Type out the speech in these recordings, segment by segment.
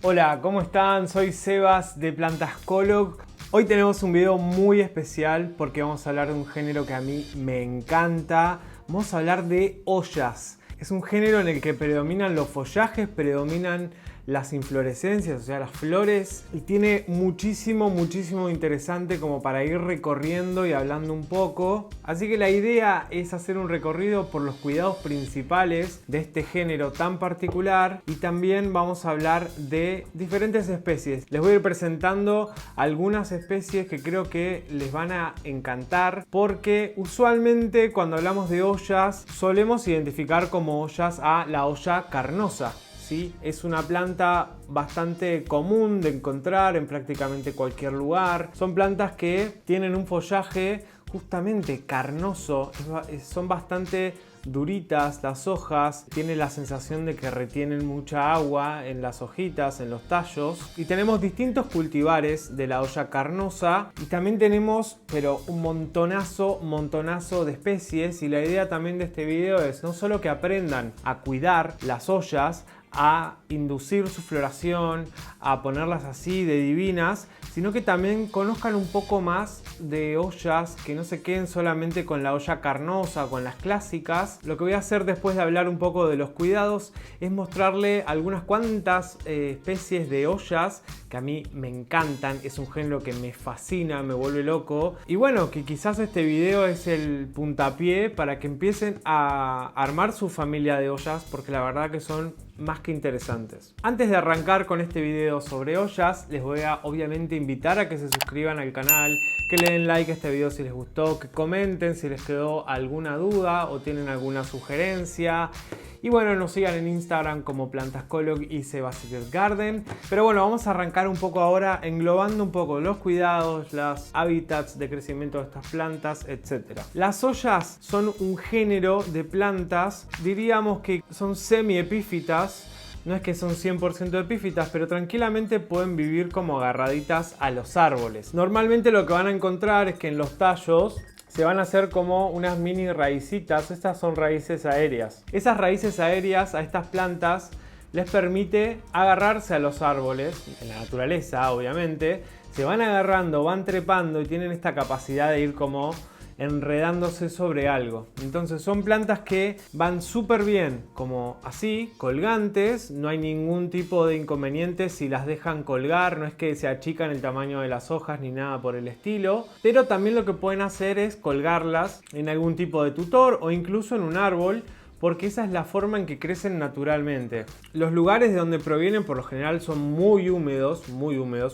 Hola, ¿cómo están? Soy Sebas de Plantascolog. Hoy tenemos un video muy especial porque vamos a hablar de un género que a mí me encanta. Vamos a hablar de ollas. Es un género en el que predominan los follajes, predominan las inflorescencias, o sea, las flores, y tiene muchísimo interesante como para ir recorriendo y hablando un poco. Así que la idea es hacer un recorrido por los cuidados principales de este género tan particular, y también vamos a hablar de diferentes especies. Les voy a ir presentando algunas especies que creo que les van a encantar, porque usualmente cuando hablamos de ollas solemos identificar como ollas a la olla carnosa. ¿Sí? Es una planta bastante común de encontrar en prácticamente cualquier lugar. Son plantas que tienen un follaje justamente carnoso, son bastante duritas las hojas, tiene la sensación de que retienen mucha agua en las hojitas, en los tallos. Y tenemos distintos cultivares de la olla carnosa, y también tenemos pero un montonazo de especies. Y la idea también de este video es no solo que aprendan a cuidar las ollas, a inducir su floración, a ponerlas así de divinas, sino que también conozcan un poco más de ollas, que no se queden solamente con la olla carnosa, con las clásicas. Lo que voy a hacer después de hablar un poco de los cuidados es mostrarle algunas cuantas especies de ollas que a mí me encantan. Es un género que me fascina, me vuelve loco. Y bueno, que quizás este video es el puntapié para que empiecen a armar su familia de ollas, porque la verdad que son más que interesantes. Antes de arrancar con este video sobre ollas, les voy a obviamente invitar a que se suscriban al canal, que le den like a este video si les gustó, que comenten si les quedó alguna duda o tienen alguna sugerencia. Y bueno, nos sigan en Instagram como Plantascolog y Sebas Secret Garden. Pero bueno, vamos a arrancar un poco ahora englobando un poco los cuidados, los hábitats de crecimiento de estas plantas, etc. Las ollas son un género de plantas, diríamos que son semi-epífitas. No es que son 100% epífitas, pero tranquilamente pueden vivir como agarraditas a los árboles. Normalmente lo que van a encontrar es que en los tallos se van a hacer como unas mini raicitas. Estas son raíces aéreas. Esas raíces aéreas a estas plantas les permite agarrarse a los árboles, en la naturaleza obviamente. Se van agarrando, van trepando y tienen esta capacidad de ir como enredándose sobre algo. Entonces son plantas que van súper bien como así, colgantes. No hay ningún tipo de inconveniente si las dejan colgar, no es que se achican el tamaño de las hojas ni nada por el estilo. Pero también lo que pueden hacer es colgarlas en algún tipo de tutor o incluso en un árbol, porque esa es la forma en que crecen naturalmente. Los lugares de donde provienen por lo general son muy húmedos,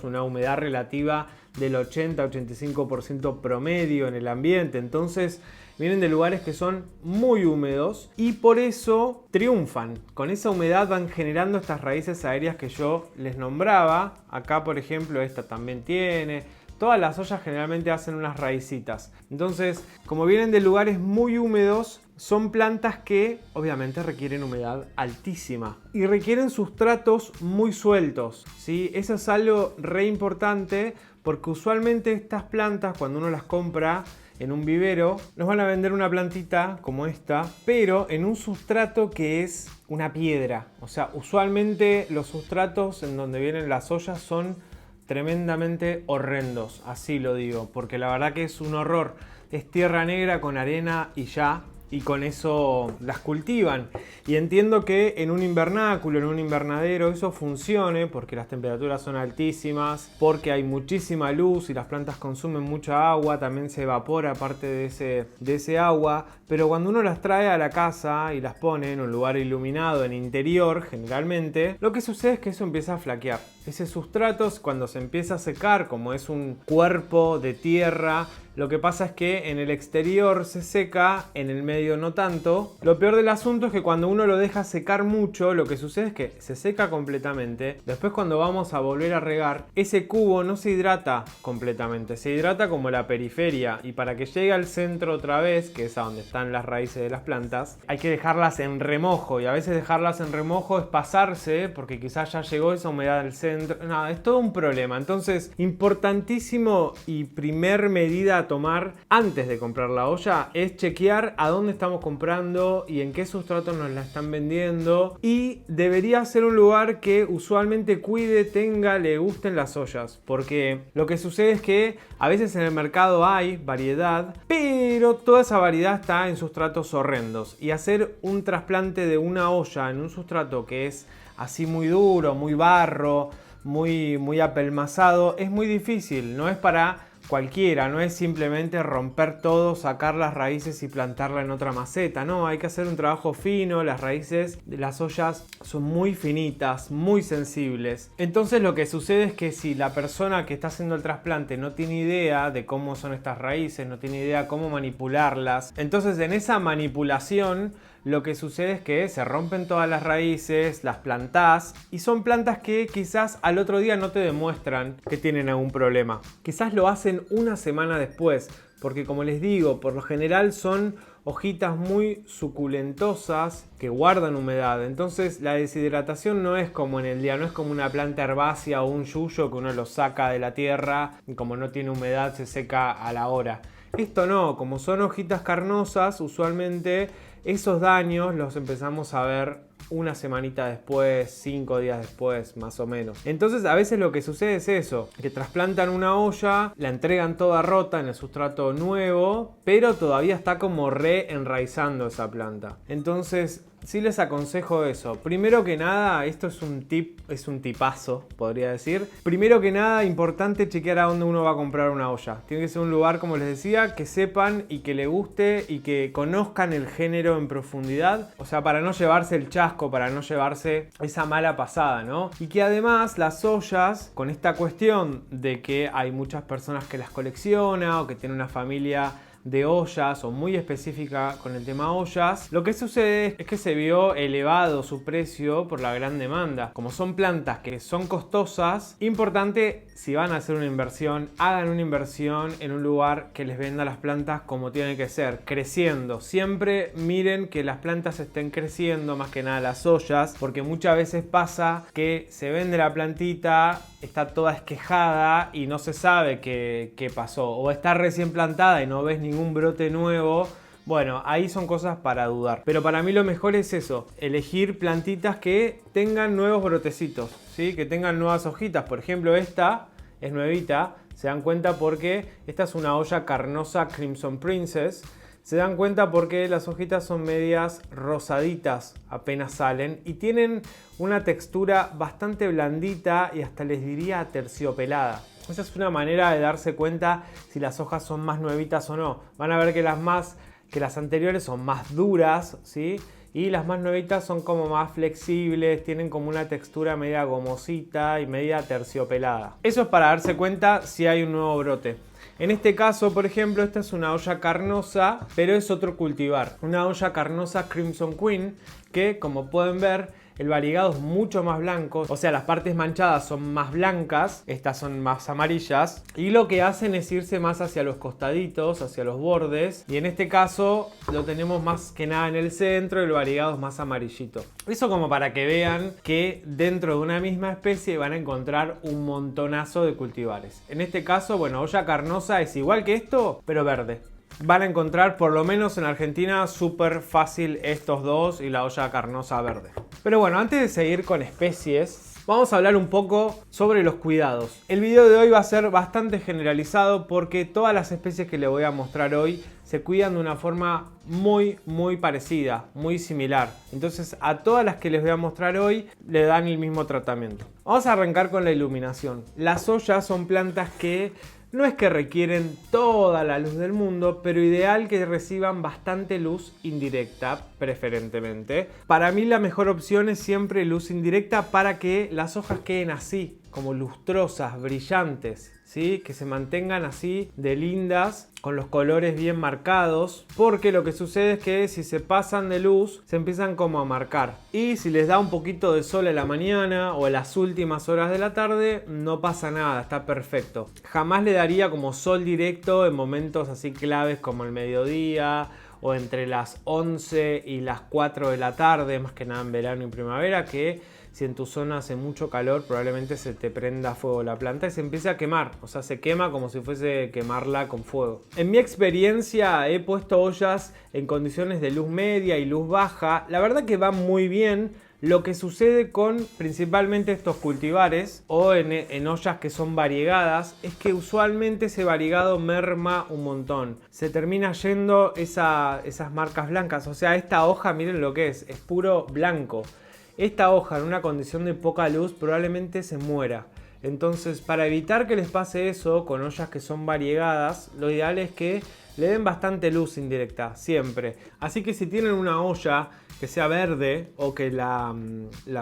una humedad relativa del 80-85% promedio en el ambiente. Entonces vienen de lugares que son muy húmedos y por eso triunfan. Con esa humedad van generando estas raíces aéreas que yo les nombraba. Acá por ejemplo esta también tiene. Todas las ollas generalmente hacen unas raicitas. Entonces, como vienen de lugares muy húmedos, son plantas que obviamente requieren humedad altísima y requieren sustratos muy sueltos, ¿sí? Eso es algo re importante, porque usualmente estas plantas, cuando uno las compra en un vivero, nos van a vender una plantita como esta, pero en un sustrato que es una piedra. O sea, usualmente los sustratos en donde vienen las ollas son tremendamente horrendos, así lo digo, porque la verdad que es un horror. Es tierra negra con arena y ya, y con eso las cultivan. Y entiendo que en un invernáculo, en un invernadero, eso funcione, porque las temperaturas son altísimas, porque hay muchísima luz y las plantas consumen mucha agua, también se evapora parte de ese agua. Pero cuando uno las trae a la casa y las pone en un lugar iluminado, en interior generalmente, lo que sucede es que eso empieza a flaquear. Ese sustrato, cuando se empieza a secar, como es un cuerpo de tierra, lo que pasa es que en el exterior se seca, en el medio no tanto. Lo peor del asunto es que cuando uno lo deja secar mucho, lo que sucede es que se seca completamente. Después, cuando vamos a volver a regar, ese cubo no se hidrata completamente, se hidrata como la periferia, y para que llegue al centro otra vez, que es a donde están las raíces de las plantas, hay que dejarlas en remojo, y a veces dejarlas en remojo es pasarse, porque quizás ya llegó esa humedad al centro. Nada, es todo un problema. Entonces, importantísimo y primer medida a tomar antes de comprar la olla es chequear a dónde estamos comprando y en qué sustrato nos la están vendiendo, y debería ser un lugar que usualmente cuide, tenga, le gusten las ollas, porque lo que sucede es que a veces en el mercado hay variedad, pero toda esa variedad está en sustratos horrendos, y hacer un trasplante de una olla en un sustrato que es así muy duro, muy barro, muy apelmazado, es muy difícil. No es para cualquiera, no es simplemente romper todo, sacar las raíces y plantarla en otra maceta. No, hay que hacer un trabajo fino. Las raíces de las ollas son muy finitas, muy sensibles. Entonces lo que sucede es que si la persona que está haciendo el trasplante no tiene idea de cómo son estas raíces, no tiene idea cómo manipularlas, entonces en esa manipulación lo que sucede es que se rompen todas las raíces, las plantás, y son plantas que quizás al otro día no te demuestran que tienen algún problema. Quizás lo hacen una semana después, porque como les digo, por lo general son hojitas muy suculentosas que guardan humedad. Entonces la deshidratación no es como en el día, no es como una planta herbácea o un yuyo que uno lo saca de la tierra y como no tiene humedad se seca a la hora. Esto no, como son hojitas carnosas, usualmente esos daños los empezamos a ver una semanita después, 5 días después, más o menos. Entonces a veces lo que sucede es eso, que trasplantan una olla, la entregan toda rota en el sustrato nuevo, pero todavía está como re-enraizando esa planta. Entonces sí les aconsejo eso. Primero que nada, esto es un tipazo, podría decir. Primero que nada, importante chequear a dónde uno va a comprar una olla. Tiene que ser un lugar, como les decía, que sepan y que le guste y que conozcan el género en profundidad. O sea, para no llevarse el chasco, para no llevarse esa mala pasada, ¿no? Y que además las ollas, con esta cuestión de que hay muchas personas que las coleccionan o que tienen una familia de ollas o muy específica con el tema ollas, lo que sucede es que se vio elevado su precio por la gran demanda. Como son plantas que son costosas, importante, si van a hacer una inversión, hagan una inversión en un lugar que les venda las plantas como tienen que ser, creciendo. Siempre miren que las plantas estén creciendo, más que nada las ollas, porque muchas veces pasa que se vende la plantita, está toda esquejada y no se sabe qué pasó, o está recién plantada y no ves ningún brote nuevo. Bueno, ahí son cosas para dudar. Pero para mí lo mejor es eso, elegir plantitas que tengan nuevos brotecitos, ¿sí? Que tengan nuevas hojitas. Por ejemplo, esta es nuevita, se dan cuenta porque esta es una olla carnosa Crimson Princess. Se dan cuenta porque las hojitas son medias rosaditas apenas salen y tienen una textura bastante blandita y hasta les diría aterciopelada. Esa es una manera de darse cuenta si las hojas son más nuevitas o no. Van a ver que las anteriores son más duras, ¿sí? Y las más nuevitas son como más flexibles, tienen como una textura media gomosita y media terciopelada. Eso es para darse cuenta si hay un nuevo brote. En este caso, por ejemplo, esta es una olla carnosa, pero es otro cultivar. Una olla carnosa Crimson Queen, que como pueden ver, el variegado es mucho más blanco, o sea, las partes manchadas son más blancas, estas son más amarillas, y lo que hacen es irse más hacia los costaditos, hacia los bordes, y en este caso lo tenemos más que nada en el centro y el variegado es más amarillito. Eso como para que vean que dentro de una misma especie van a encontrar un montonazo de cultivares. En este caso, bueno, olla carnosa es igual que esto, pero verde. Van a encontrar, por lo menos en Argentina, súper fácil estos dos y la olla carnosa verde. Pero bueno, antes de seguir con especies, vamos a hablar un poco sobre los cuidados. El video de hoy va a ser bastante generalizado porque todas las especies que les voy a mostrar hoy se cuidan de una forma muy parecida, muy similar. Entonces a todas las que les voy a mostrar hoy le dan el mismo tratamiento. Vamos a arrancar con la iluminación. Las ollas son plantas que no es que requieren toda la luz del mundo, pero ideal que reciban bastante luz indirecta, preferentemente. Para mí la mejor opción es siempre luz indirecta para que las hojas queden así, como lustrosas, brillantes, ¿sí? Que se mantengan así de lindas, con los colores bien marcados, porque lo que sucede es que si se pasan de luz, se empiezan como a marcar. Y si les da un poquito de sol a la mañana o a las últimas horas de la tarde, no pasa nada, está perfecto. Jamás le daría como sol directo en momentos así claves como el mediodía o entre las 11 y las 4 de la tarde, más que nada en verano y primavera, que si en tu zona hace mucho calor, probablemente se te prenda fuego la planta y se empiece a quemar. O sea, se quema como si fuese quemarla con fuego. En mi experiencia he puesto ollas en condiciones de luz media y luz baja. La verdad que va muy bien. Lo que sucede con principalmente estos cultivares o en ollas que son variegadas es que usualmente ese variegado merma un montón. Se termina yendo esas marcas blancas. O sea, esta hoja, miren lo que es puro blanco. Esta hoja en una condición de poca luz probablemente se muera. Entonces, para evitar que les pase eso con ollas que son variegadas, lo ideal es que le den bastante luz indirecta, siempre. Así que si tienen una olla que sea verde o que la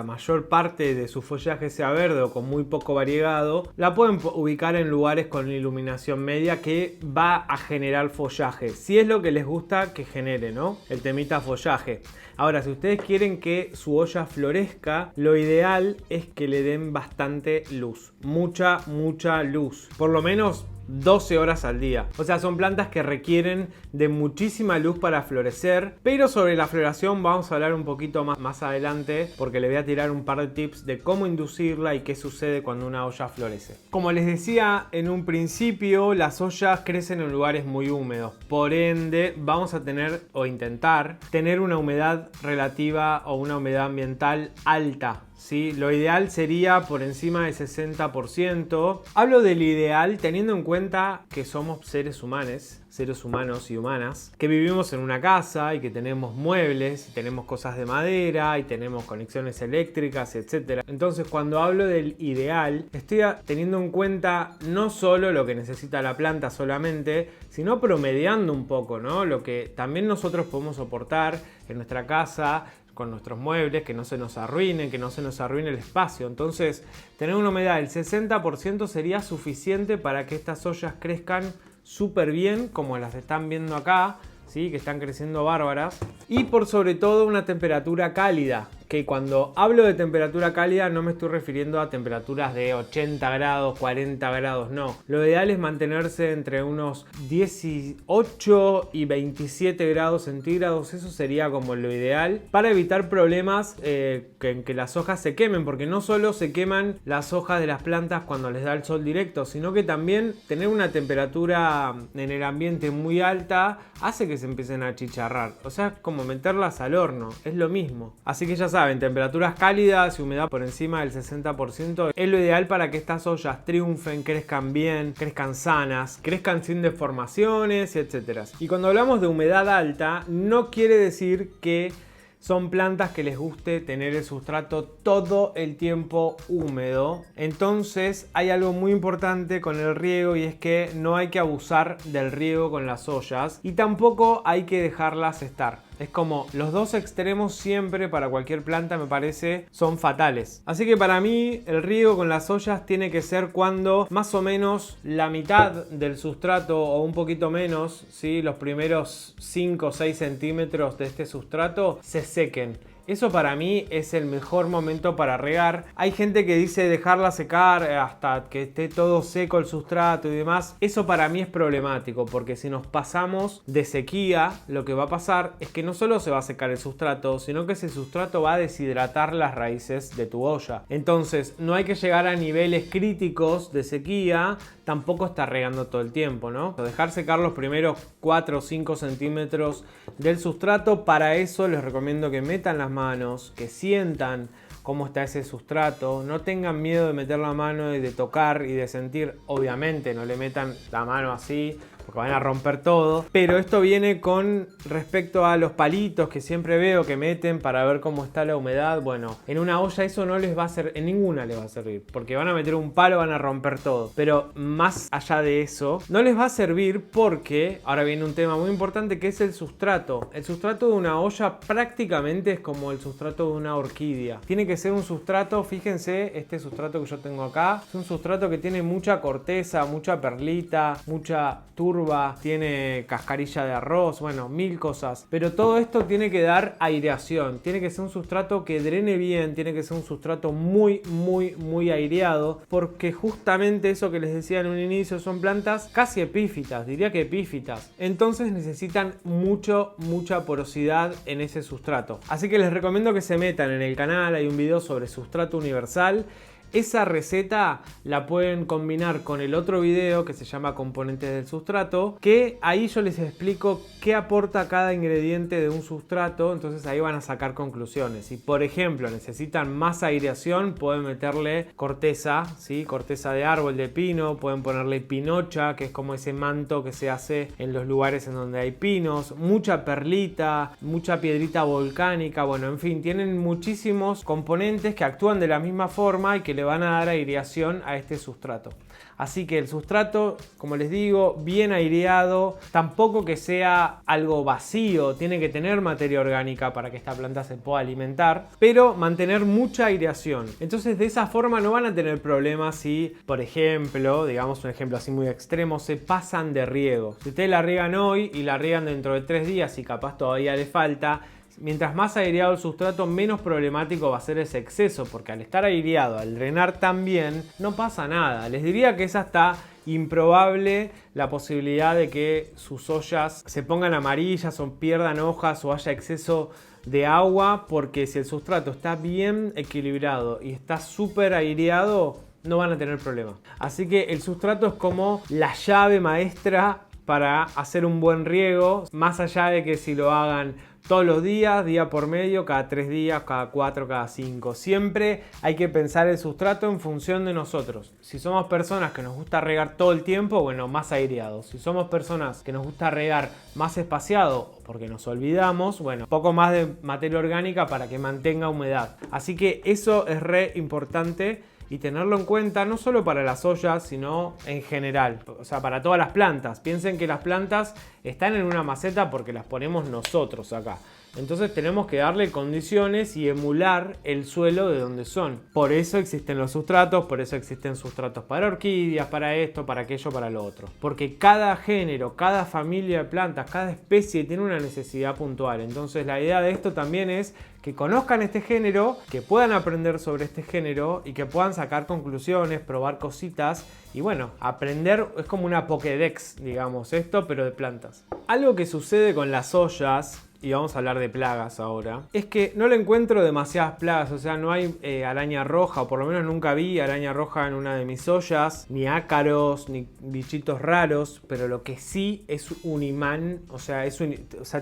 mayor parte de su follaje sea verde o con muy poco variegado, la pueden ubicar en lugares con iluminación media que va a generar follaje. Si es lo que les gusta que genere, ¿no? El temita follaje. Ahora, si ustedes quieren que su olla florezca, lo ideal es que le den bastante luz. Mucha luz. Por lo menos 12 horas al día. O sea, son plantas que requieren de muchísima luz para florecer, pero sobre la floración vamos a hablar un poquito más adelante, porque les voy a tirar un par de tips de cómo inducirla y qué sucede cuando una olla florece. Como les decía en un principio, las ollas crecen en lugares muy húmedos, por ende vamos a tener o intentar tener una humedad relativa o una humedad ambiental alta. ¿Sí? Lo ideal sería por encima del 60%. Hablo del ideal teniendo en cuenta que somos seres humanos y humanas, que vivimos en una casa y que tenemos muebles, y tenemos cosas de madera y tenemos conexiones eléctricas, etc. Entonces, cuando hablo del ideal, estoy teniendo en cuenta no solo lo que necesita la planta solamente, sino promediando un poco, ¿no? Lo que también nosotros podemos soportar en nuestra casa, con nuestros muebles, que no se nos arruinen, que no se nos arruine el espacio. Entonces, tener una humedad del 60% sería suficiente para que estas ollas crezcan súper bien, como las están viendo acá, ¿sí? Que están creciendo bárbaras. Y por sobre todo una temperatura cálida, que cuando hablo de temperatura cálida no me estoy refiriendo a temperaturas de 80 grados, 40 grados, no. Lo ideal es mantenerse entre unos 18 y 27 grados centígrados, eso sería como lo ideal, para evitar problemas en que las hojas se quemen, porque no solo se queman las hojas de las plantas cuando les da el sol directo, sino que también tener una temperatura en el ambiente muy alta hace que se empiecen a achicharrar. O sea, como meterlas al horno, es lo mismo. Así que ya saben, temperaturas cálidas y humedad por encima del 60% es lo ideal para que estas ollas triunfen, crezcan bien, crezcan sanas, crezcan sin deformaciones, etc. Y cuando hablamos de humedad alta, no quiere decir que son plantas que les guste tener el sustrato todo el tiempo húmedo. Entonces hay algo muy importante con el riego, y es que no hay que abusar del riego con las ollas y tampoco hay que dejarlas estar. Es como los dos extremos siempre para cualquier planta, me parece, son fatales. Así que para mí el riego con las ollas tiene que ser cuando más o menos la mitad del sustrato o un poquito menos, ¿sí? Los primeros 5 o 6 centímetros de este sustrato se sequen. Eso para mí es el mejor momento para regar. Hay gente que dice dejarla secar hasta que esté todo seco el sustrato y demás. Eso para mí es problemático, porque si nos pasamos de sequía, lo que va a pasar es que no solo se va a secar el sustrato, sino que ese sustrato va a deshidratar las raíces de tu olla. Entonces no hay que llegar a niveles críticos de sequía, tampoco estar regando todo el tiempo, ¿no? Dejar secar los primeros 4 o 5 centímetros del sustrato. Para eso les recomiendo que metan las manos, que sientan cómo está ese sustrato, no tengan miedo de meter la mano y de tocar y de sentir. Obviamente no le metan la mano así porque van a romper todo, pero esto viene con respecto a los palitos que siempre veo que meten para ver cómo está la humedad. Bueno, en una olla eso no les va a servir, en ninguna les va a servir, porque van a meter un palo, van a romper todo. Pero más allá de eso, no les va a servir porque, ahora viene un tema muy importante que es el sustrato. El sustrato de una olla prácticamente es como el sustrato de una orquídea. Tiene que ser un sustrato, fíjense, este sustrato que yo tengo acá, es un sustrato que tiene mucha corteza, mucha perlita, mucha turba, tiene cascarilla de arroz, bueno, 1000 cosas. Pero todo esto tiene que dar aireación, tiene que ser un sustrato que drene bien, tiene que ser un sustrato muy aireado, porque justamente eso que les decía en un inicio son plantas casi epífitas, diría que epífitas. Entonces necesitan mucha porosidad en ese sustrato. Así que les recomiendo que se metan en el canal, hay un video sobre sustrato universal. Esa receta la pueden combinar con el otro video que se llama componentes del sustrato, que ahí yo les explico qué aporta cada ingrediente de un sustrato, entonces ahí van a sacar conclusiones. Si por ejemplo necesitan más aireación, pueden meterle corteza, ¿sí? Corteza de árbol, de pino, pueden ponerle pinocha, que es como ese manto que se hace en los lugares en donde hay pinos, mucha perlita, mucha piedrita volcánica, bueno, en fin, tienen muchísimos componentes que actúan de la misma forma y que le van a dar aireación a este sustrato. Así que el sustrato, como les digo, bien aireado, tampoco que sea algo vacío, tiene que tener materia orgánica para que esta planta se pueda alimentar, pero mantener mucha aireación. Entonces de esa forma no van a tener problemas si, por ejemplo, digamos un ejemplo así muy extremo, se pasan de riego. Si ustedes la riegan hoy y la riegan dentro de 3 días y capaz todavía le falta, mientras más aireado el sustrato, menos problemático va a ser ese exceso, porque al estar aireado, al drenar tan bien, no pasa nada. Les diría que es hasta improbable la posibilidad de que sus ollas se pongan amarillas o pierdan hojas o haya exceso de agua, porque si el sustrato está bien equilibrado y está súper aireado, no van a tener problema. Así que el sustrato es como la llave maestra para hacer un buen riego, más allá de que si lo hagan todos los días, día por medio, cada 3 días, cada 4, cada 5. Siempre hay que pensar el sustrato en función de nosotros. Si somos personas que nos gusta regar todo el tiempo, bueno, más aireado. Si somos personas que nos gusta regar más espaciado, porque nos olvidamos, bueno, poco más de materia orgánica para que mantenga humedad. Así que eso es re importante y tenerlo en cuenta no solo para las ollas, sino en general, o sea, para todas las plantas. Piensen que las plantas están en una maceta porque las ponemos nosotros acá. Entonces tenemos que darle condiciones y emular el suelo de donde son. Por eso existen los sustratos, por eso existen sustratos para orquídeas, para esto, para aquello, para lo otro. Porque cada género, cada familia de plantas, cada especie tiene una necesidad puntual. Entonces la idea de esto también es que conozcan este género, que puedan aprender sobre este género y que puedan sacar conclusiones, probar cositas y bueno, aprender es como una Pokédex, digamos, esto, pero de plantas. Algo que sucede con las ollas, y vamos a hablar de plagas ahora, es que no le encuentro demasiadas plagas, o sea, no hay araña roja, o por lo menos nunca vi araña roja en una de mis ollas, ni ácaros, ni bichitos raros, pero lo que sí es un imán, o sea,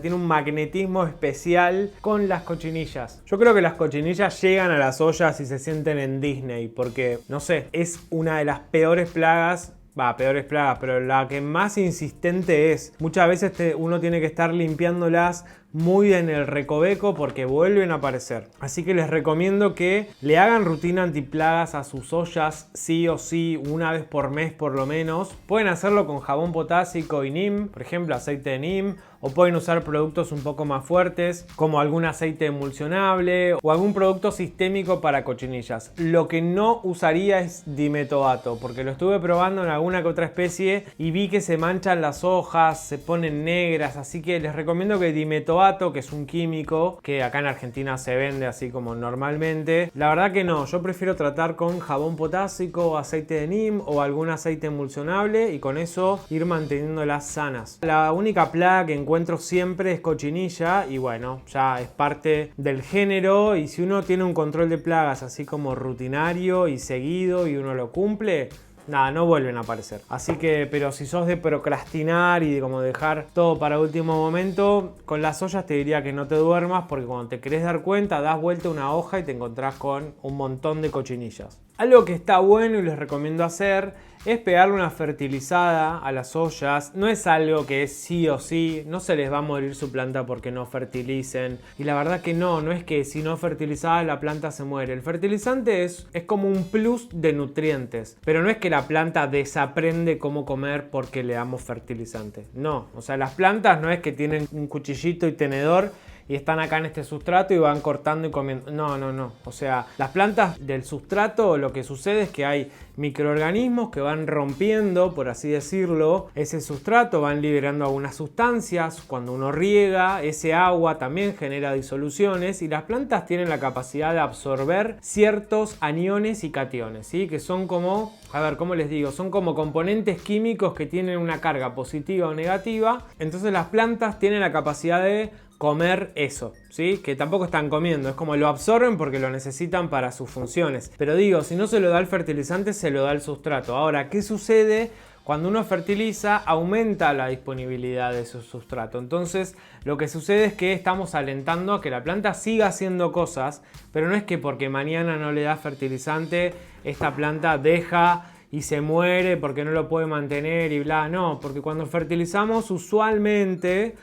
tiene un magnetismo especial con las cochinillas. Yo creo que las cochinillas llegan a las ollas y se sienten en Disney, porque, no sé, es una de las peores plagas. Peores plagas, pero la que más insistente es. Muchas veces uno tiene que estar limpiándolas muy en el recoveco porque vuelven a aparecer. Así que les recomiendo que le hagan rutina antiplagas a sus ollas sí o sí, una vez por mes por lo menos. Pueden hacerlo con jabón potásico y neem, por ejemplo aceite de neem, o pueden usar productos un poco más fuertes como algún aceite emulsionable o algún producto sistémico para cochinillas. Lo que no usaría es dimetoato, porque lo estuve probando en alguna que otra especie y vi que se manchan las hojas, se ponen negras, así que les recomiendo que dimetoato, que es un químico que acá en Argentina se vende así como normalmente, la verdad que no, yo prefiero tratar con jabón potásico, aceite de neem o algún aceite emulsionable y con eso ir manteniéndolas sanas. La única plaga que encuentro siempre es cochinilla y bueno, ya es parte del género y si uno tiene un control de plagas así como rutinario y seguido y uno lo cumple, nada, no vuelven a aparecer. Así que, pero si sos de procrastinar y de como dejar todo para último momento, con las ollas te diría que no te duermas porque cuando te querés dar cuenta, das vuelta una hoja y te encontrás con un montón de cochinillas. Algo que está bueno y les recomiendo hacer es pegarle una fertilizada a las ollas. No es algo que es sí o sí, no se les va a morir su planta porque no fertilicen. Y la verdad que no es que si no fertilizada la planta se muere. El fertilizante es como un plus de nutrientes, pero no es que la planta desaprende cómo comer porque le damos fertilizante. No, o sea, las plantas no es que tienen un cuchillito y tenedor y están acá en este sustrato y van cortando y comiendo. No. O sea, las plantas del sustrato, lo que sucede es que hay microorganismos que van rompiendo, por así decirlo, ese sustrato, van liberando algunas sustancias. Cuando uno riega, ese agua también genera disoluciones y las plantas tienen la capacidad de absorber ciertos aniones y cationes, ¿sí? Que son como, a ver, ¿cómo les digo? Son como componentes químicos que tienen una carga positiva o negativa. Entonces las plantas tienen la capacidad de comer eso, ¿sí? Que tampoco están comiendo, es como lo absorben porque lo necesitan para sus funciones. Pero digo, si no se lo da el fertilizante, se lo da el sustrato. Ahora, ¿qué sucede? Cuando uno fertiliza, aumenta la disponibilidad de su sustrato. Entonces, lo que sucede es que estamos alentando a que la planta siga haciendo cosas, pero no es que porque mañana no le da fertilizante, esta planta deja y se muere porque no lo puede mantener y bla. No, porque cuando fertilizamos usualmente,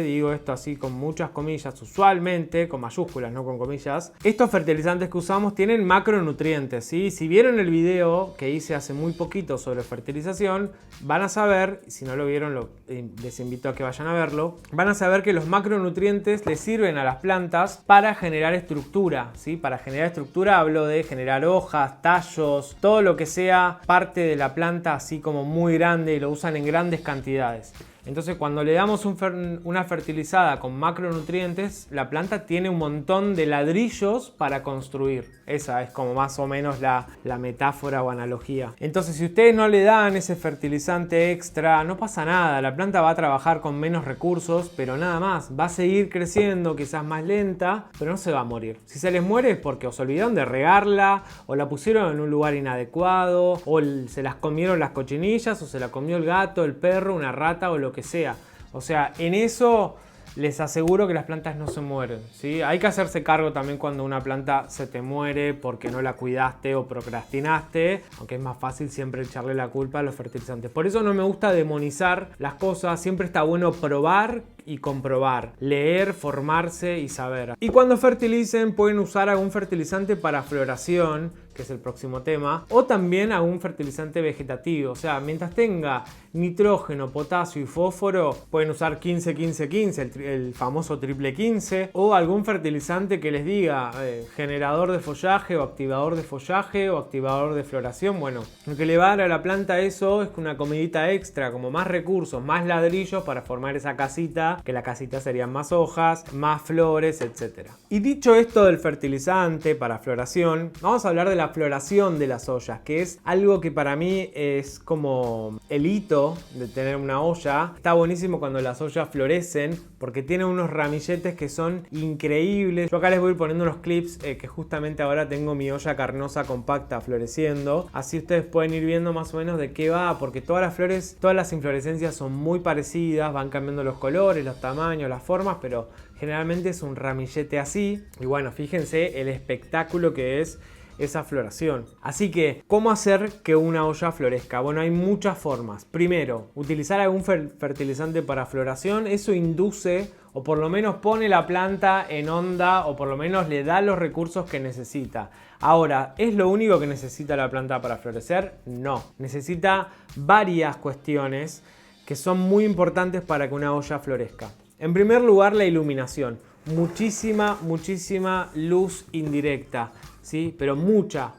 digo esto así con muchas comillas, usualmente, con mayúsculas, no con comillas, estos fertilizantes que usamos tienen macronutrientes, ¿sí? Si vieron el video que hice hace muy poquito sobre fertilización, van a saber, si no lo vieron, les invito a que vayan a verlo, van a saber que los macronutrientes les sirven a las plantas para generar estructura, ¿sí? Para generar estructura hablo de generar hojas, tallos, todo lo que sea parte de la planta así como muy grande y lo usan en grandes cantidades. Entonces cuando le damos una fertilizada con macronutrientes, la planta tiene un montón de ladrillos para construir. Esa es como más o menos la metáfora o analogía. Entonces si ustedes no le dan ese fertilizante extra, no pasa nada. La planta va a trabajar con menos recursos, pero nada más. Va a seguir creciendo, quizás más lenta, pero no se va a morir. Si se les muere es porque o se olvidaron de regarla, o la pusieron en un lugar inadecuado, o se las comieron las cochinillas, o se la comió el gato, el perro, una rata o lo que sea. O sea, en eso les aseguro que las plantas no se mueren, ¿sí? Hay que hacerse cargo también cuando una planta se te muere porque no la cuidaste o procrastinaste, aunque es más fácil siempre echarle la culpa a los fertilizantes. Por eso no me gusta demonizar las cosas, siempre está bueno probar y comprobar, leer, formarse y saber. Y cuando fertilicen pueden usar algún fertilizante para floración, que es el próximo tema, o también algún fertilizante vegetativo. O sea, mientras tenga nitrógeno, potasio y fósforo, pueden usar 15-15-15, el famoso triple 15, o algún fertilizante que les diga generador de follaje o activador de follaje o activador de floración. Bueno, lo que le va a dar a la planta eso es una comidita extra, como más recursos, más ladrillos para formar esa casita, que la casita serían más hojas, más flores, etc. Y dicho esto del fertilizante para floración, vamos a hablar de la floración de las ollas, que es algo que para mí es como el hito de tener una olla. Está buenísimo cuando las ollas florecen porque tienen unos ramilletes que son increíbles. Yo acá les voy a ir poniendo unos clips que justamente ahora tengo mi olla carnosa compacta floreciendo, así ustedes pueden ir viendo más o menos de qué va, porque todas las flores, todas las inflorescencias son muy parecidas, van cambiando los colores, los tamaños, las formas, pero generalmente es un ramillete así. Y bueno, fíjense el espectáculo que es esa floración. Así que, ¿cómo hacer que una olla florezca? Bueno, hay muchas formas. Primero, utilizar algún fertilizante para floración. Eso induce o por lo menos pone la planta en onda o por lo menos le da los recursos que necesita. Ahora, ¿es lo único que necesita la planta para florecer? No. Necesita varias cuestiones que son muy importantes para que una olla florezca. En primer lugar, la iluminación. Muchísima luz indirecta. ¿Sí? Pero mucha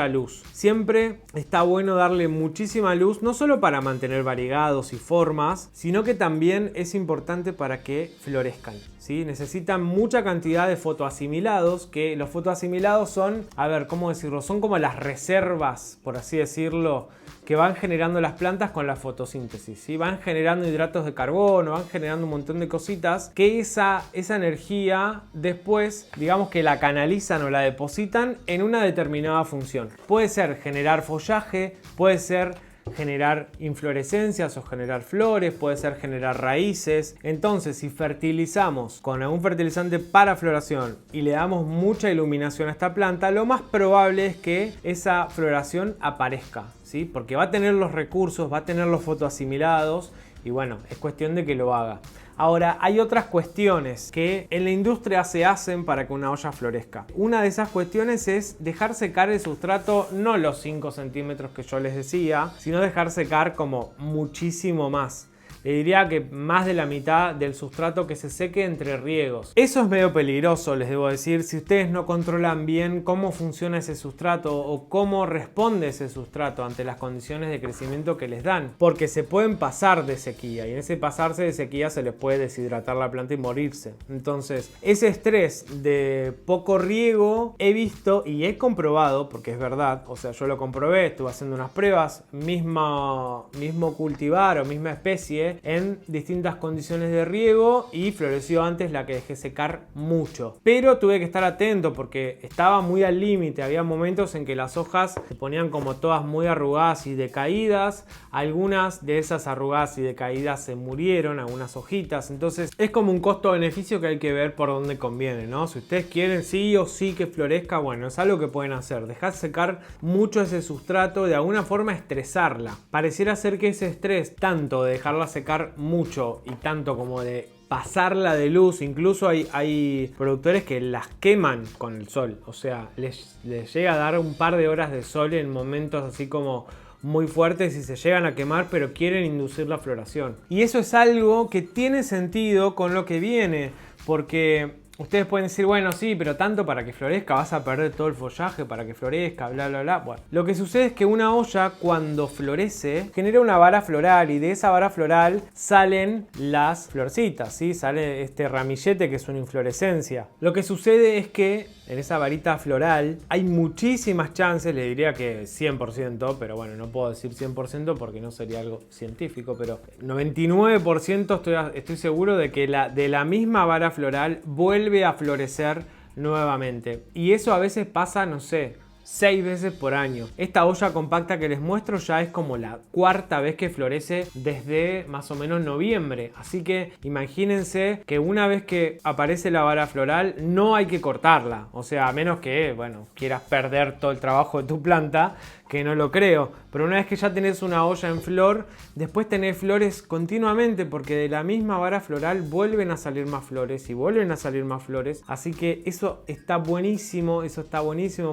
luz. Siempre está bueno darle muchísima luz, no solo para mantener variegados y formas, sino que también es importante para que florezcan, ¿sí? Necesitan mucha cantidad de fotoasimilados, que los fotoasimilados son, a ver, ¿cómo decirlo? Son como las reservas, por así decirlo, que van generando las plantas con la fotosíntesis, ¿sí? Van generando hidratos de carbono, van generando un montón de cositas que esa energía después, digamos que la canalizan o la depositan en una determinada función. Puede ser generar follaje, puede ser generar inflorescencias o generar flores, puede ser generar raíces. Entonces, si fertilizamos con algún fertilizante para floración y le damos mucha iluminación a esta planta, lo más probable es que esa floración aparezca, ¿sí? Porque va a tener los recursos, va a tener los fotoasimilados y bueno, es cuestión de que lo haga. Ahora, hay otras cuestiones que en la industria se hacen para que una olla florezca. Una de esas cuestiones es dejar secar el sustrato, no los 5 centímetros que yo les decía, sino dejar secar como muchísimo más. Le diría que más de la mitad del sustrato que se seque entre riegos. Eso es medio peligroso, les debo decir, si ustedes no controlan bien cómo funciona ese sustrato o cómo responde ese sustrato ante las condiciones de crecimiento que les dan. Porque se pueden pasar de sequía y en ese pasarse de sequía se les puede deshidratar la planta y morirse. Entonces, ese estrés de poco riego he visto y he comprobado, porque es verdad, o sea, yo lo comprobé, estuve haciendo unas pruebas, mismo cultivar o misma especie, puse en distintas condiciones de riego y floreció antes la que dejé secar mucho. Pero tuve que estar atento porque estaba muy al límite. Había momentos en que las hojas se ponían como todas muy arrugadas y decaídas. Algunas de esas arrugadas y decaídas se murieron, algunas hojitas. Entonces es como un costo-beneficio que hay que ver por dónde conviene, ¿no? Si ustedes quieren sí o sí que florezca, bueno, es algo que pueden hacer. Dejar secar mucho ese sustrato, de alguna forma estresarla. Pareciera ser que ese estrés, tanto de dejarla secar mucho y tanto como de pasarla de luz, incluso hay productores que las queman con el sol. O sea, les llega a dar un par de horas de sol en momentos así como muy fuertes y se llegan a quemar, pero quieren inducir la floración. Y eso es algo que tiene sentido con lo que viene, porque ustedes pueden decir, bueno, sí, pero tanto para que florezca vas a perder todo el follaje para que florezca, bla, bla, bla. Bueno, lo que sucede es que una olla cuando florece genera una vara floral y de esa vara floral salen las florcitas, ¿sí? Sale este ramillete que es una inflorescencia. Lo que sucede es que en esa varita floral hay muchísimas chances, le diría que 100%, pero bueno, no puedo decir 100% porque no sería algo científico, pero 99% estoy seguro de que de la misma vara floral vuelve a florecer nuevamente. Y eso a veces pasa, no sé, 6 veces por año. Esta olla compacta que les muestro ya es como la cuarta vez que florece desde más o menos noviembre. Así que imagínense que una vez que aparece la vara floral no hay que cortarla. O sea, a menos que, bueno, quieras perder todo el trabajo de tu planta, que no lo creo. Pero una vez que ya tenés una olla en flor, después tenés flores continuamente porque de la misma vara floral vuelven a salir más flores y vuelven a salir más flores. Así que eso está buenísimo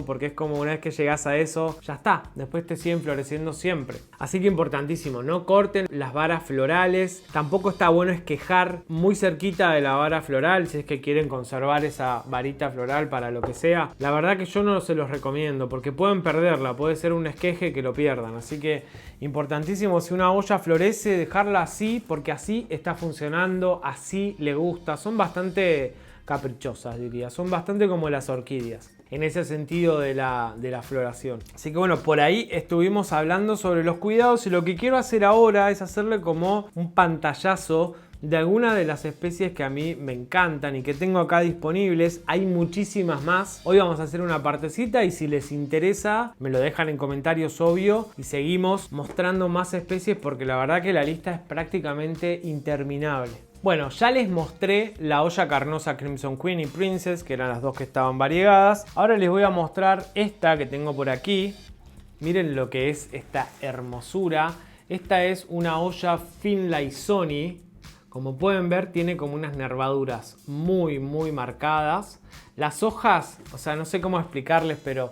porque es como una vez que llegás a eso, ya está. Después te siguen floreciendo siempre. Así que importantísimo, no corten las varas florales. Tampoco está bueno esquejar muy cerquita de la vara floral si es que quieren conservar esa varita floral para lo que sea. La verdad que yo no se los recomiendo porque pueden perderla, puede ser un esqueje que lo pierdan. Así que importantísimo, si una olla florece, dejarla así porque así está funcionando, así le gusta. Son bastante caprichosas, diría. Son bastante como las orquídeas en ese sentido de la floración. Así que bueno, por ahí estuvimos hablando sobre los cuidados y lo que quiero hacer ahora es hacerle como un pantallazo de algunas de las especies que a mí me encantan y que tengo acá disponibles. Hay muchísimas más. Hoy vamos a hacer una partecita y si les interesa me lo dejan en comentarios, obvio, y seguimos mostrando más especies porque la verdad que la lista es prácticamente interminable. Bueno, ya les mostré la olla carnosa Crimson Queen y Princess, que eran las dos que estaban variegadas. Ahora les voy a mostrar esta que tengo por aquí. Miren lo que es esta hermosura. Esta es una olla Finlaysoni. Como pueden ver, tiene como unas nervaduras muy marcadas. Las hojas, o sea, no sé cómo explicarles, pero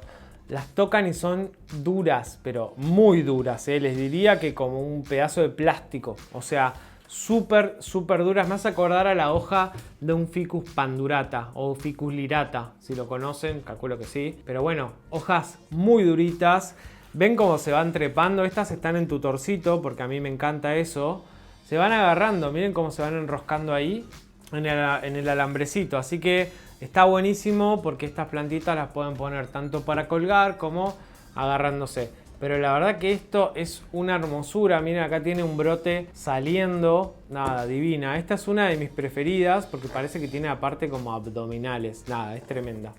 las tocan y son duras, pero muy duras, ¿eh? Les diría que como un pedazo de plástico. O sea, súper duras. Me hace acordar a la hoja de un Ficus pandurata o Ficus lirata. Si lo conocen, calculo que sí. Pero bueno, hojas muy duritas. Ven cómo se van trepando. Estas están en tutorcito porque a mí me encanta eso. Se van agarrando, miren cómo se van enroscando ahí en el alambrecito. Así que está buenísimo porque estas plantitas las pueden poner tanto para colgar como agarrándose. Pero la verdad que esto es una hermosura. Miren, acá tiene un brote saliendo. Nada, divina. Esta es una de mis preferidas porque parece que tiene aparte como abdominales. Nada, es tremenda.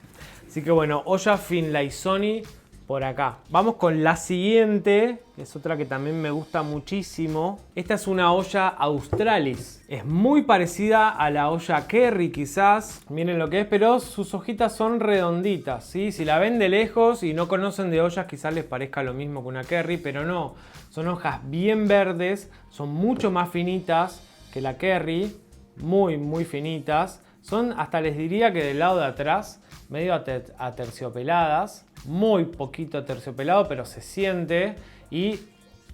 Así que bueno, olla Finlaysoni por acá. Vamos con la siguiente, que es otra que también me gusta muchísimo. Esta es una olla Australis. Es muy parecida a la olla Kerry quizás. Miren lo que es, pero sus hojitas son redonditas, ¿sí? Si la ven de lejos y no conocen de ollas, quizás les parezca lo mismo que una Kerry, pero no. Son hojas bien verdes, son mucho más finitas que la Kerry. Muy finitas. Son, hasta les diría que del lado de atrás, medio aterciopeladas. Muy poquito aterciopelado, pero se siente. Y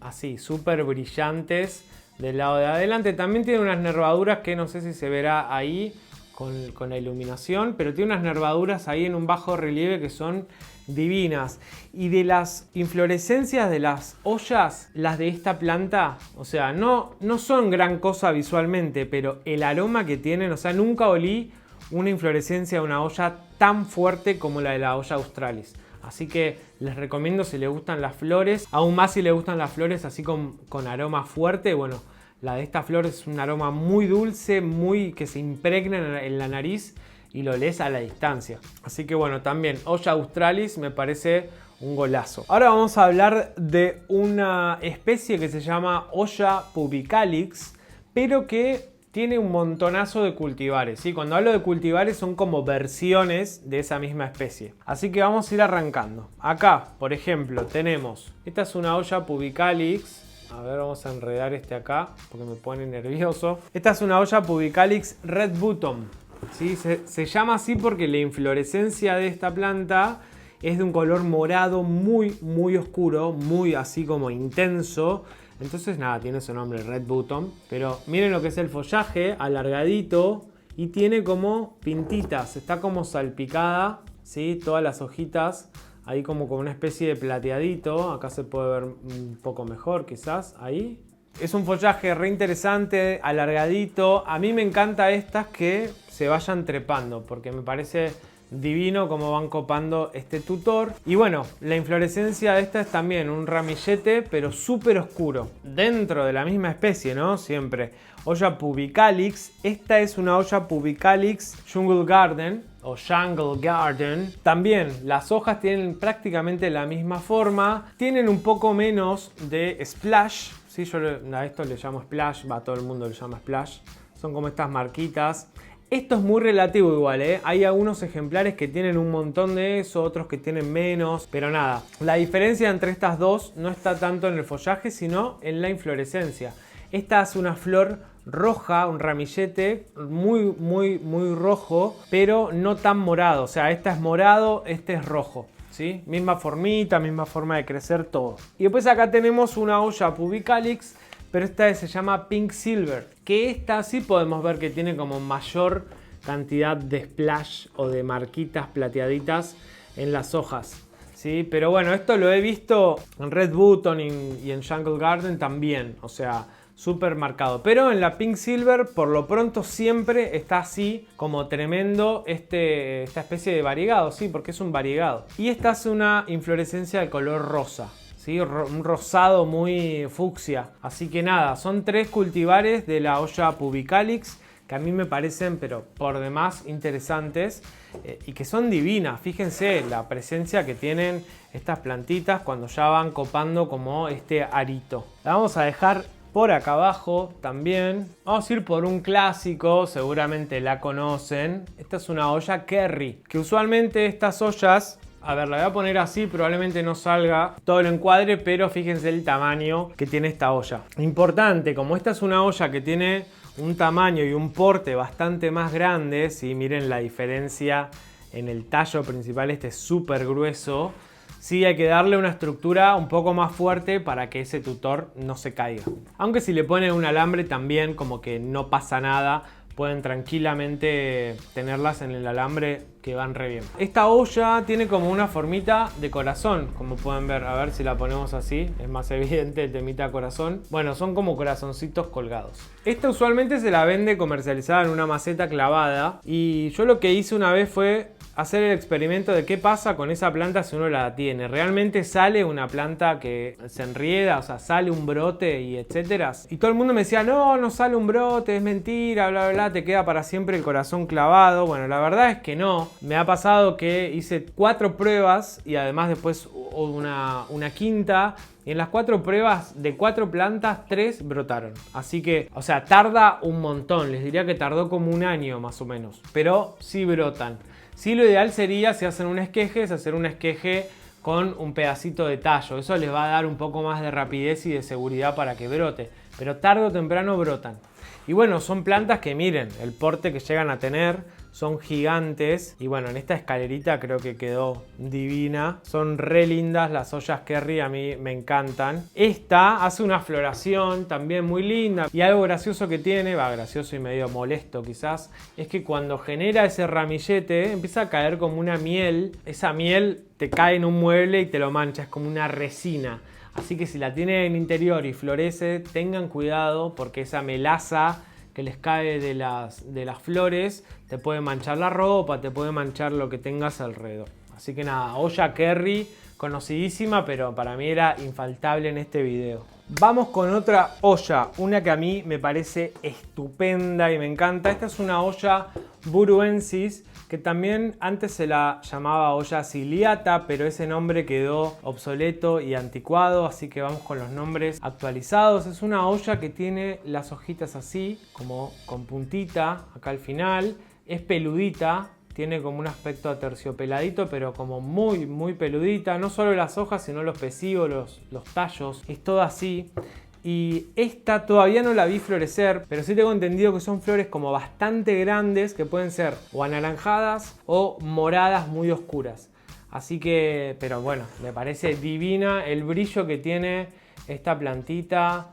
así, súper brillantes del lado de adelante. También tiene unas nervaduras que no sé si se verá ahí con la iluminación, pero tiene unas nervaduras ahí en un bajo relieve que son divinas. Y de las inflorescencias de las ollas, las de esta planta, o sea, no son gran cosa visualmente, pero el aroma que tienen, o sea, nunca olí una inflorescencia de una olla tan fuerte como la de la olla Australis. Así que les recomiendo si les gustan las flores, aún más si les gustan las flores así con aroma fuerte, bueno, La de esta flor es un aroma muy dulce, muy que se impregna en la nariz y lo lees a la distancia. Así que bueno, también Oya australis me parece un golazo. Ahora vamos a hablar de una especie que se llama Oya pubicalix, pero que tiene un montonazo de cultivares, ¿sí? Cuando hablo de cultivares son como versiones de esa misma especie. Así que vamos a ir arrancando. Acá, por ejemplo, tenemos, esta es una Oya pubicalix. A ver, vamos a enredar este acá porque me pone nervioso. Esta es una Oya pubicalix red bottom, ¿sí? Se llama así porque la inflorescencia de esta planta es de un color morado muy oscuro, muy así como intenso. Entonces nada, tiene su nombre, red bottom. Pero miren lo que es el follaje, alargadito y tiene como pintitas, está como salpicada, ¿sí? Todas las hojitas ahí como con una especie de plateadito. Acá se puede ver un poco mejor quizás, ahí. Es un follaje re interesante, alargadito. A mí me encanta estas que se vayan trepando porque me parece divino cómo van copando este tutor. Y bueno, la inflorescencia de esta es también un ramillete, pero súper oscuro. Dentro de la misma especie, ¿no? Siempre. Oya pubicalix. Esta es una Oya pubicalix Jungle Garden o Jungle Garden. También las hojas tienen prácticamente la misma forma. Tienen un poco menos de splash. ¿Sí? Yo a esto le llamo splash. Va, todo el mundo le llama splash. Son como estas marquitas. Esto es muy relativo igual, ¿eh? Hay algunos ejemplares que tienen un montón de eso, otros que tienen menos, pero nada. La diferencia entre estas dos no está tanto en el follaje, sino en la inflorescencia. Esta es una flor roja, un ramillete muy rojo, pero no tan morado. O sea, esta es morado, este es rojo, ¿sí? Misma formita, misma forma de crecer, todo. Y después acá tenemos una Oya pubicalix, pero esta se llama Pink Silver, que esta sí podemos ver que tiene como mayor cantidad de splash o de marquitas plateaditas en las hojas, ¿sí? Pero bueno, esto lo he visto en Red Button y en Jungle Garden también, o sea, súper marcado. Pero en la Pink Silver, por lo pronto, siempre está así como tremendo esta especie de variegado, ¿sí? Porque es un variegado. Y esta es una inflorescencia de color rosa. ¿Sí? Un rosado muy fucsia. Así que nada, son tres cultivares de la Oya pubicalix que a mí me parecen, pero por demás, interesantes y que son divinas. Fíjense la presencia que tienen estas plantitas cuando ya van copando como este arito. La vamos a dejar por acá abajo también. Vamos a ir por un clásico, seguramente la conocen. Esta es una Oya Kerry, que usualmente estas ollas... A ver, la voy a poner así, probablemente no salga todo el encuadre, pero fíjense el tamaño que tiene esta olla. Importante, como esta es una olla que tiene un tamaño y un porte bastante más grande, ¿sí? Miren la diferencia en el tallo principal, este es súper grueso. Sí, hay que darle una estructura un poco más fuerte para que ese tutor no se caiga. Aunque si le ponen un alambre también como que no pasa nada. Pueden tranquilamente tenerlas en el alambre que van re bien. Esta olla tiene como una formita de corazón, como pueden ver. A ver si la ponemos así, es más evidente el temita corazón. Bueno, son como corazoncitos colgados. Esta usualmente se la vende comercializada en una maceta clavada. Y yo lo que hice una vez fue hacer el experimento de qué pasa con esa planta si uno la tiene. ¿Realmente sale una planta que se enrieda? O sea, ¿sale un brote y etcétera? Y todo el mundo me decía, no sale un brote, es mentira, bla, bla, te queda para siempre el corazón clavado. Bueno, la verdad es que no. Me ha pasado que hice 4 pruebas y además después una quinta. Y en las 4 pruebas de 4 plantas, 3 brotaron. Así que, o sea, tarda un montón. Les diría que tardó como un año más o menos. Pero sí brotan. Sí, lo ideal sería, si hacen un esqueje, es hacer un esqueje con un pedacito de tallo. Eso les va a dar un poco más de rapidez y de seguridad para que brote. Pero tarde o temprano brotan. Y bueno, son plantas que miren, el porte que llegan a tener, son gigantes. Y bueno, en esta escalerita creo que quedó divina. Son re lindas las Oyas Kerry, a mí me encantan. Esta hace una floración también muy linda. Y algo gracioso que tiene, gracioso y medio molesto quizás, es que cuando genera ese ramillete empieza a caer como una miel. Esa miel te cae en un mueble y te lo mancha, es como una resina. Así que si la tienen en interior y florece, tengan cuidado porque esa melaza que les cae de las flores te puede manchar la ropa, te puede manchar lo que tengas alrededor. Así que nada, Oya Kerry, conocidísima, pero para mí era infaltable en este video. Vamos con otra olla, una que a mí me parece estupenda y me encanta. Esta es una olla Buruensis, que también antes se la llamaba olla ciliata, pero ese nombre quedó obsoleto y anticuado, así que vamos con los nombres actualizados. Es una olla que tiene las hojitas así, como con puntita acá al final. Es peludita. Tiene como un aspecto aterciopeladito, pero como muy peludita. No solo las hojas, sino los pecíolos, los tallos. Es todo así. Y esta todavía no la vi florecer, pero sí tengo entendido que son flores como bastante grandes, que pueden ser o anaranjadas o moradas muy oscuras. Así que, pero bueno, me parece divina el brillo que tiene esta plantita.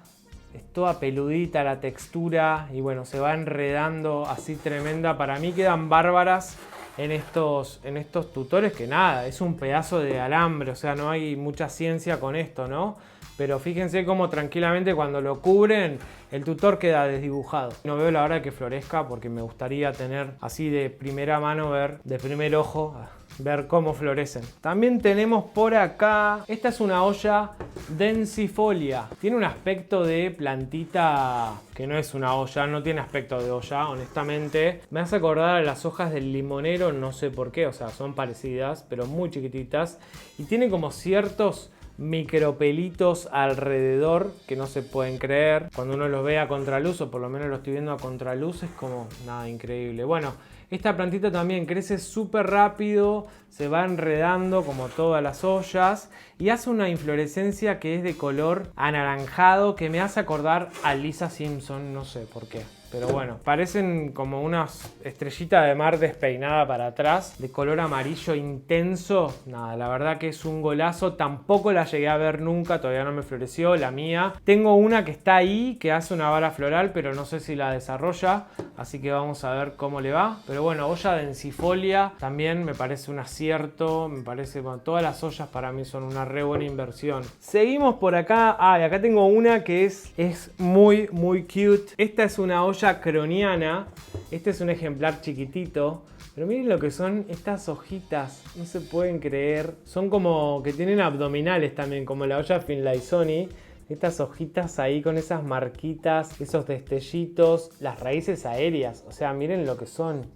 Es toda peludita la textura y bueno, se va enredando así tremenda. Para mí quedan bárbaras en estos tutores, que nada, es un pedazo de alambre, o sea, no hay mucha ciencia con esto, ¿no? Pero fíjense cómo tranquilamente cuando lo cubren el tutor queda desdibujado. No veo la hora de que florezca porque me gustaría tener así de primera mano, ver de primer ojo, ver cómo florecen. También tenemos por acá, esta es una olla densifolia. Tiene un aspecto de plantita que no es una olla, no tiene aspecto de olla, honestamente. Me hace acordar a las hojas del limonero, no sé por qué, o sea, son parecidas, pero muy chiquititas. Y tiene como ciertos micropelitos alrededor que no se pueden creer. Cuando uno los ve a contraluz, o por lo menos lo estoy viendo a contraluz, es como nada, increíble. Bueno, esta plantita también crece súper rápido, se va enredando como todas las ollas y hace una inflorescencia que es de color anaranjado que me hace acordar a Lisa Simpson, no sé por qué. Pero bueno, parecen como unas estrellitas de mar despeinada para atrás, de color amarillo intenso. Nada, la verdad que es un golazo. Tampoco la llegué a ver nunca, todavía no me floreció, la mía. Tengo una que está ahí, que hace una vara floral, pero no sé si la desarrolla. Así que vamos a ver cómo le va. Pero bueno, olla densifolia también me parece un acierto. Me parece, bueno, todas las ollas para mí son una re buena inversión. Seguimos por acá. Ah, y acá tengo una que es muy cute. Esta es una olla croniana. Este es un ejemplar chiquitito. Pero miren lo que son estas hojitas. No se pueden creer. Son como que tienen abdominales también, como la olla Finlaysoni. Estas hojitas ahí con esas marquitas, esos destellitos, las raíces aéreas. O sea, miren lo que son.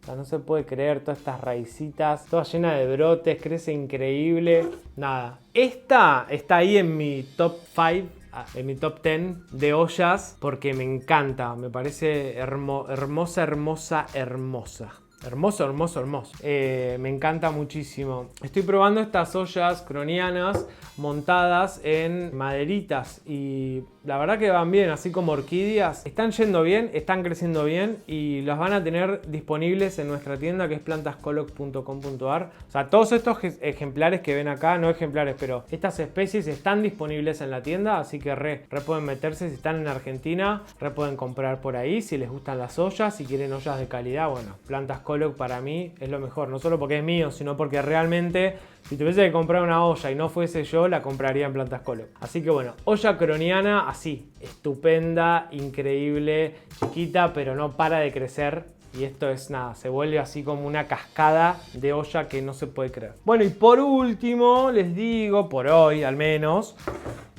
O sea, no se puede creer, todas estas raicitas, toda llena de brotes, crece increíble. Nada, esta está ahí en mi top 5, en mi top 10 de ollas, porque me encanta, me parece hermosa. Hermoso. Me encanta muchísimo. Estoy probando estas ollas cronianas montadas en maderitas y la verdad que van bien, así como orquídeas. Están yendo bien, están creciendo bien y las van a tener disponibles en nuestra tienda, que es plantascolog.com.ar. O sea, todos estos ejemplares que ven acá, no ejemplares, pero estas especies están disponibles en la tienda, así que re pueden meterse. Si están en Argentina, re pueden comprar por ahí. Si les gustan las ollas, si quieren ollas de calidad, bueno, Plantascolog para mí es lo mejor. No solo porque es mío, sino porque realmente, si tuviese que comprar una olla y no fuese yo, la compraría en Plantascolog. Así que bueno, olla croniana así, estupenda, increíble, chiquita, pero no para de crecer. Y esto es nada, se vuelve así como una cascada de olla que no se puede creer. Bueno, y por último, les digo, por hoy al menos,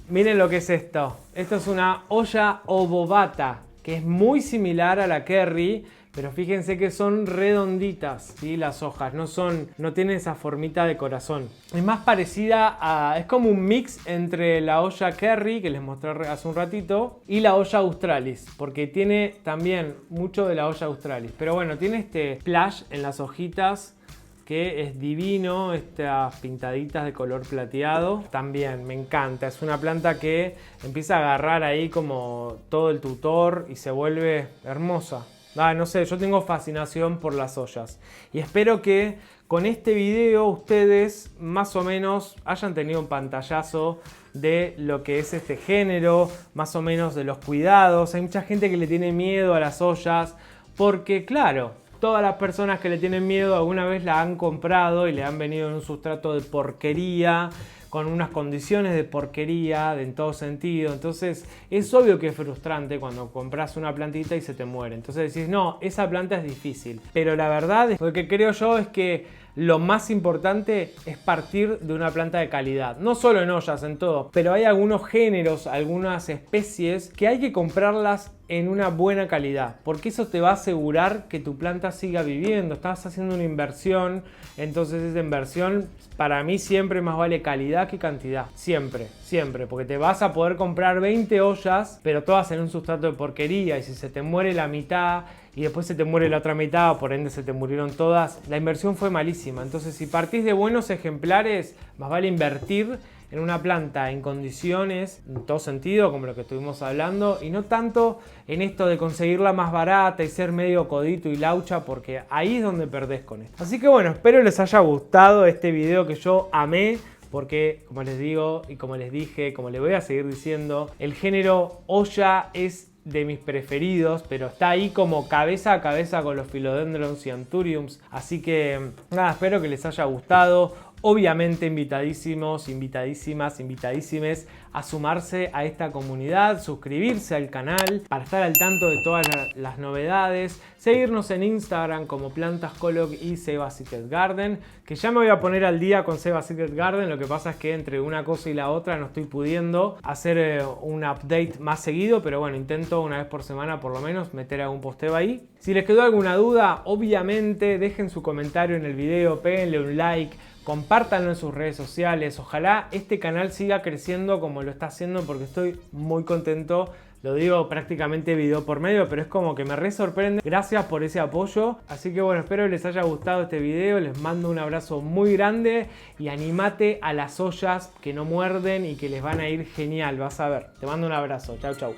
miren lo que es esto. Esto es una olla obovata, que es muy similar a la Kerry, pero fíjense que son redonditas, ¿sí? Las hojas no tienen esa formita de corazón. Es más parecida a, es como un mix entre la olla Kerry, que les mostré hace un ratito, y la olla Australis, porque tiene también mucho de la olla Australis. Pero bueno, tiene este splash en las hojitas que es divino, estas pintaditas de color plateado. También me encanta, es una planta que empieza a agarrar ahí como todo el tutor y se vuelve hermosa. No sé, yo tengo fascinación por las ollas y espero que con este video ustedes más o menos hayan tenido un pantallazo de lo que es este género, más o menos de los cuidados. Hay mucha gente que le tiene miedo a las ollas porque, claro, todas las personas que le tienen miedo alguna vez la han comprado y le han venido en un sustrato de porquería, con unas condiciones de porquería en todo sentido. Entonces es obvio que es frustrante cuando compras una plantita y se te muere. Entonces decís, no, esa planta es difícil. Pero la verdad, lo que creo yo es que lo más importante es partir de una planta de calidad. No solo en ollas, en todo, pero hay algunos géneros, algunas especies que hay que comprarlas en una buena calidad, porque eso te va a asegurar que tu planta siga viviendo. Estás haciendo una inversión, entonces esa inversión para mí siempre más vale calidad que cantidad. Siempre, siempre, porque te vas a poder comprar 20 ollas, pero todas en un sustrato de porquería, y si se te muere la mitad y después se te muere la otra mitad, por ende se te murieron todas, la inversión fue malísima. Entonces, si partís de buenos ejemplares, más vale invertir en una planta en condiciones, en todo sentido, como lo que estuvimos hablando, y no tanto en esto de conseguirla más barata y ser medio codito y laucha, porque ahí es donde perdés con esto. Así que bueno, espero les haya gustado este video que yo amé, porque como les digo y como les dije, como les voy a seguir diciendo, el género olla es de mis preferidos, pero está ahí como cabeza a cabeza con los Philodendrons y Anthuriums. Así que nada, espero que les haya gustado. Obviamente invitadísimos, invitadísimas, invitadísimes a sumarse a esta comunidad, suscribirse al canal para estar al tanto de todas las novedades, seguirnos en Instagram como Plantascolog y Seba Secret Garden, que ya me voy a poner al día con Seba Secret Garden. Lo que pasa es que entre una cosa y la otra no estoy pudiendo hacer un update más seguido, pero bueno, intento una vez por semana por lo menos meter algún posteo ahí. Si les quedó alguna duda, obviamente dejen su comentario en el video, péguenle un like, compártanlo en sus redes sociales. Ojalá este canal siga creciendo como lo está haciendo, porque estoy muy contento. Lo digo prácticamente video por medio, pero es como que me re sorprende. Gracias por ese apoyo. Así que bueno, espero que les haya gustado este video. Les mando un abrazo muy grande y animate a las ollas que no muerden y que les van a ir genial. Vas a ver. Te mando un abrazo. Chau, chau.